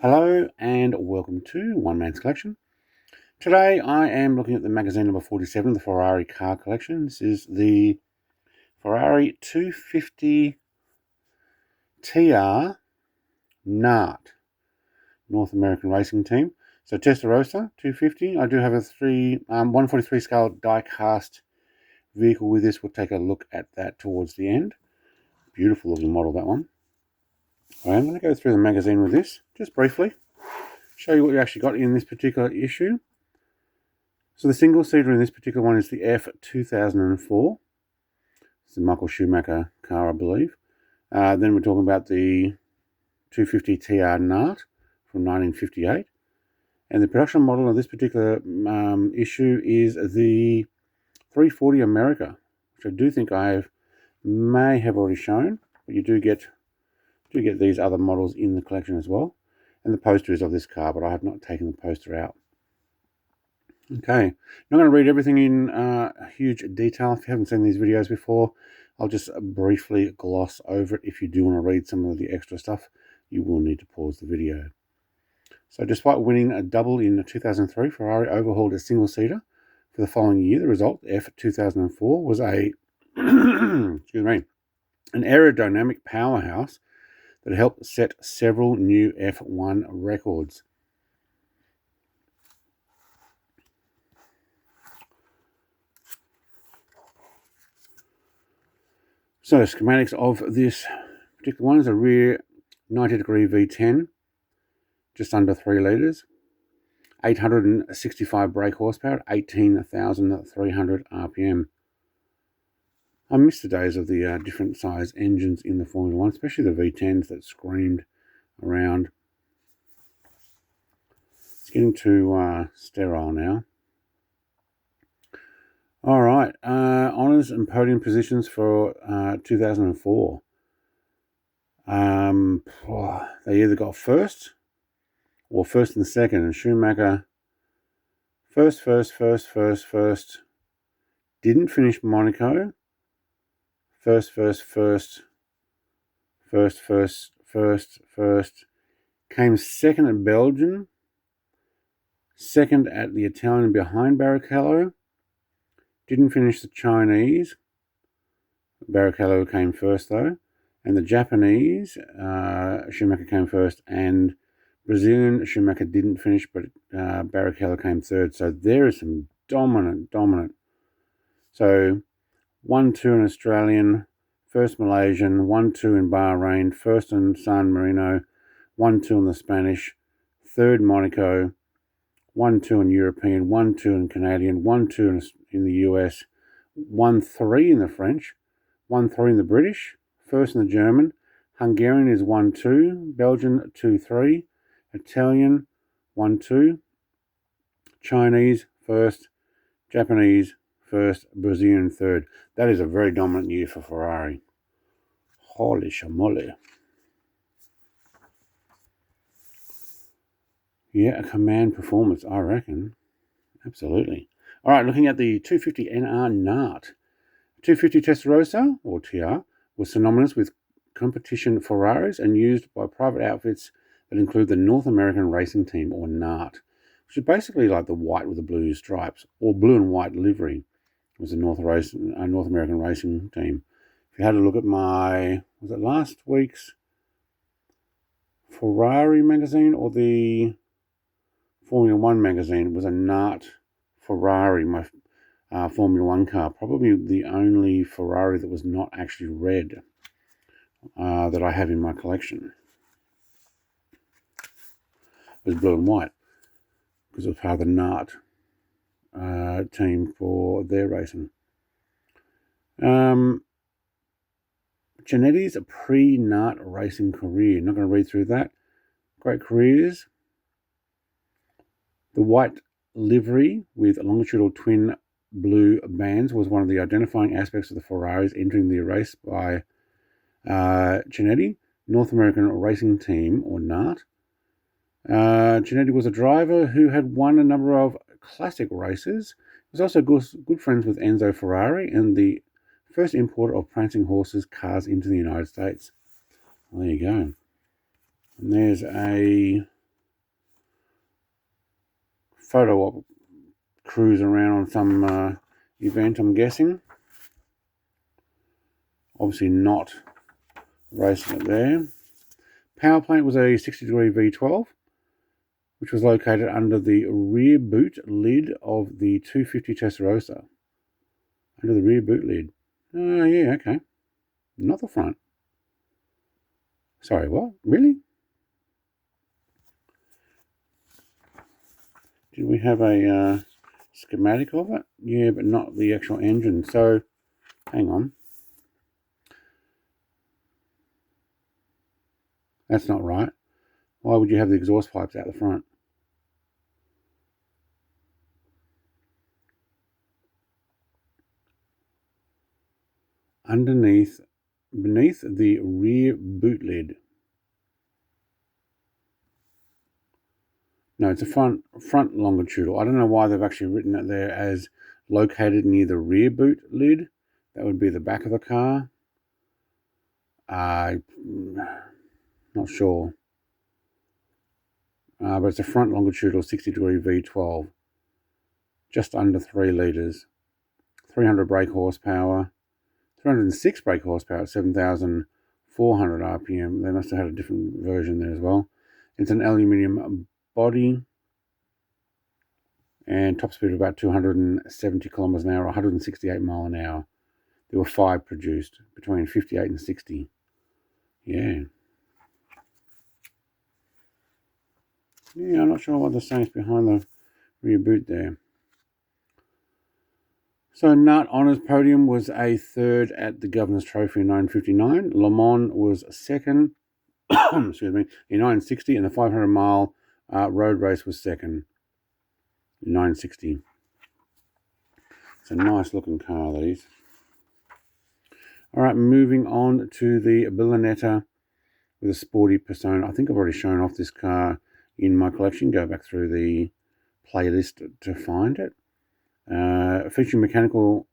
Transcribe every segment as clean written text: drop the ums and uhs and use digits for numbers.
Hello and welcome to One Man's Collection. Today I am looking at the magazine number 47, the Ferrari car collection. This is the Ferrari 250 TR NART, North American Racing Team. So Testarossa 250. I do have a 143 scale die cast vehicle with this. We'll take a look at that towards the end. Beautiful looking model, that one. I am going to go through the magazine with this, just briefly. Show you what you actually got in this particular issue. So the single-seater in this particular one is the F2004. It's the Michael Schumacher car, I believe. Then we're talking about the 250 TR NART from 1958. And the production model of this particular issue is the 340 America, which I do think may have already shown, but you do get these other models in the collection as well. And the poster is of this car, but I have not taken the poster out. Okay, not going to read everything in huge detail. If you haven't seen these videos before, I'll just briefly gloss over it. If you do want to read some of the extra stuff, you will need to pause the video. So despite winning a double in 2003, Ferrari overhauled a single-seater for the following year. The result, F2004, was a excuse me, an aerodynamic powerhouse that helped set several new F1 records. So schematics of this particular one is a rear 90-degree V10, just under 3 litres, 865 brake horsepower, 18,300 RPM. I miss the days of the different size engines in the Formula 1, especially the V10s that screamed around. It's getting too sterile now. All right, honours and podium positions for 2004. They either got first or first and second, and Schumacher first, didn't finish Monaco, first, came second at Belgium, second at the Italian behind Barrichello, didn't finish the Chinese. Barrichello came first though. And the Japanese, Schumacher came first. And Brazilian, Schumacher didn't finish, but Barrichello came third. So there is some dominant. So 1-2 in Australian, first Malaysian, 1-2 in Bahrain, first in San Marino, 1-2 in the Spanish, third Monaco, 1-2 in European, 1-2 in Canadian, 1-2 in the US, 1-3 in the French, 1-3 in the British, first in the German, Hungarian is 1-2, Belgian 2-3, Italian 1-2, Chinese first, Japanese first, Brazilian third. That is a very dominant year for Ferrari. Holy shamoly. Yeah, a command performance, I reckon. Absolutely. All right, looking at the 250 NR NART. 250 Testarossa, or TR, was synonymous with competition Ferraris and used by private outfits that include the North American Racing Team, or NART, which is basically like the white with the blue stripes, or blue and white livery. It was the North American Racing Team. If you had a look at was it last week's Ferrari magazine or the Formula 1 magazine? It was a NART Ferrari, my Formula 1 car. Probably the only Ferrari that was not actually red that I have in my collection. It was blue and white because it was part of the NART team for their racing. Genetti's pre-NART racing career. Not going to read through that. Great careers. The white livery with longitudinal twin blue bands was one of the identifying aspects of the Ferraris entering the race by Genetti, North American Racing Team, or NART. Genetti was a driver who had won a number of classic races. He was also good friends with Enzo Ferrari and the first importer of prancing horses cars into the United States. Well, there you go. And there's a photo op cruise around on some event, I'm guessing. Obviously not racing it there. Power plant was a 60-degree V12, which was located under the rear boot lid of the 250 Testarossa. Under the rear boot lid. Oh, yeah, okay. Not the front. Sorry, what? Really? Did we have a schematic of it? Yeah, but not the actual engine. So, hang on. That's not right. Why would you have the exhaust pipes out the front? Beneath the rear boot lid. No, it's a front longitudinal. I don't know why they've actually written it there as located near the rear boot lid. That would be the back of the car. Not sure. But it's a front longitudinal 60-degree V12. Just under 3 litres. 300 brake horsepower. 306 brake horsepower at 7,400 RPM. They must have had a different version there as well. It's an aluminium body. And top speed of about 270 kilometers an hour, 168 mile an hour. There were 5 produced, between 58 and 60. Yeah. Yeah, I'm not sure what the science behind the rear boot there. So NART Honours Podium was a third at the Governor's Trophy in 1959. Le Mans was second, excuse me, in 1960, and the 500-mile road race was second in 1960. It's a nice looking car, these. All right, moving on to the Berlinetta with a sporty Persona. I think I've already shown off this car in my collection. Go back through the playlist to find it. Featuring mechanical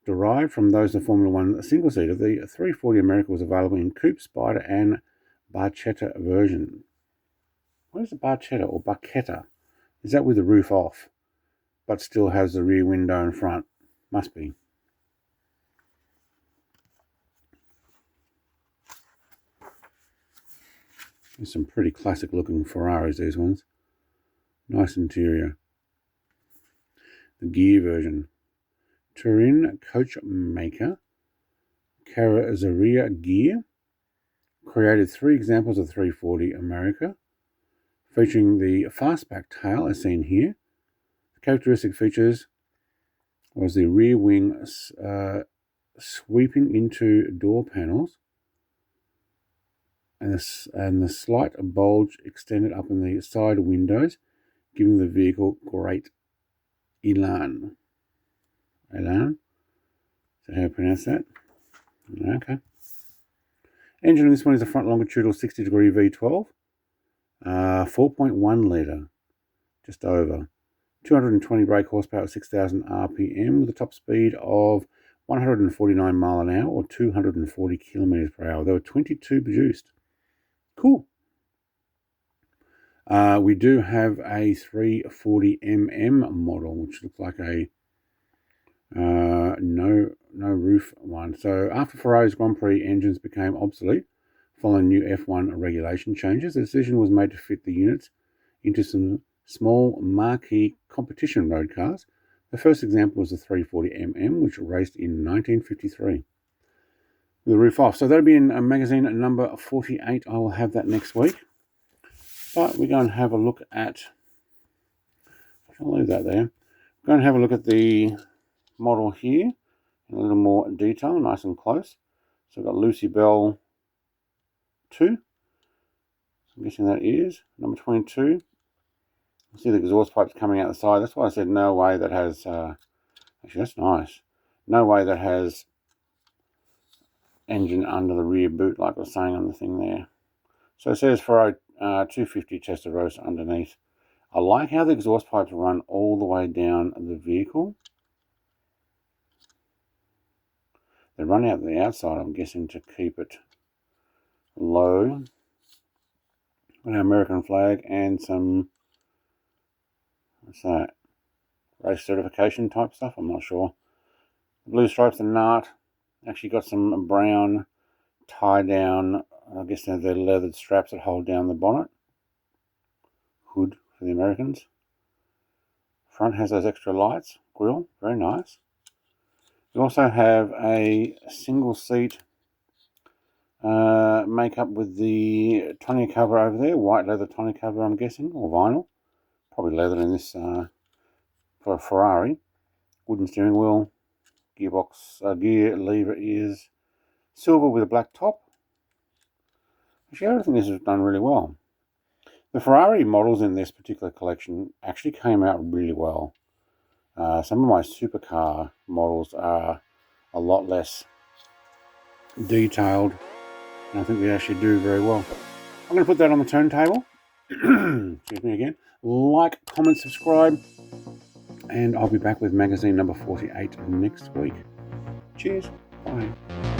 derived from those of the Formula One single-seater, the 340 America was available in coupe, spider, and barchetta version. What is a barchetta or barchetta? Is that with the roof off, but still has the rear window in front? Must be. There's some pretty classic-looking Ferraris, these ones. Nice interior. The gear version. Turin coachmaker Carrozzeria Gear created 3 examples of 340 America, featuring the fastback tail as seen here. The characteristic features was the rear wing sweeping into door panels, and the slight bulge extended up in the side windows, giving the vehicle great elan. Elan? Is that how you pronounce that? Okay. Engine on this one is a front longitudinal 60-degree V12. 4.1 litre. Just over. 220 brake horsepower at 6,000 RPM with a top speed of 149 mile an hour or 240 kilometers per hour. There were 22 produced. Cool. We do have a 340mm model, which looks like a no roof one. So after Ferrari's Grand Prix engines became obsolete following new F1 regulation changes, the decision was made to fit the units into some small marquee competition road cars. The first example was the 340mm, which raced in 1953 with the roof off. So that'll be in magazine number 48. I will have that next week. But we're going to have a look at, I'll leave that there. We're going to have a look at the model here in a little more detail, nice and close. So I've got Lucy Bell 2. So I'm guessing that is number 22. You see the exhaust pipes coming out the side. That's why I said no way that has, actually that's nice. No way that has engine under the rear boot like I was saying on the thing there. So it says Ferrari 250 Testarossa underneath. I like how the exhaust pipes run all the way down the vehicle. They run out the outside, I'm guessing, to keep it low. An American flag and some What's that? Race certification type stuff? I'm not sure. The blue stripes, the NART. Actually got some brown tie down, I guess they're the leathered straps that hold down the bonnet. Hood for the Americans. Front has those extra lights. Grille, very nice. We also have a single seat makeup with the tonneau cover over there. White leather tonneau cover, I'm guessing, or vinyl. Probably leather in this for a Ferrari. Wooden steering wheel. Gearbox, gear lever is silver with a black top. Actually, everything is done really well. The Ferrari models in this particular collection actually came out really well. Some of my supercar models are a lot less detailed, and I think they actually do very well. I'm going to put that on the turntable. Excuse me again. Like, comment, subscribe, and I'll be back with magazine number 48 next week. Cheers. Bye.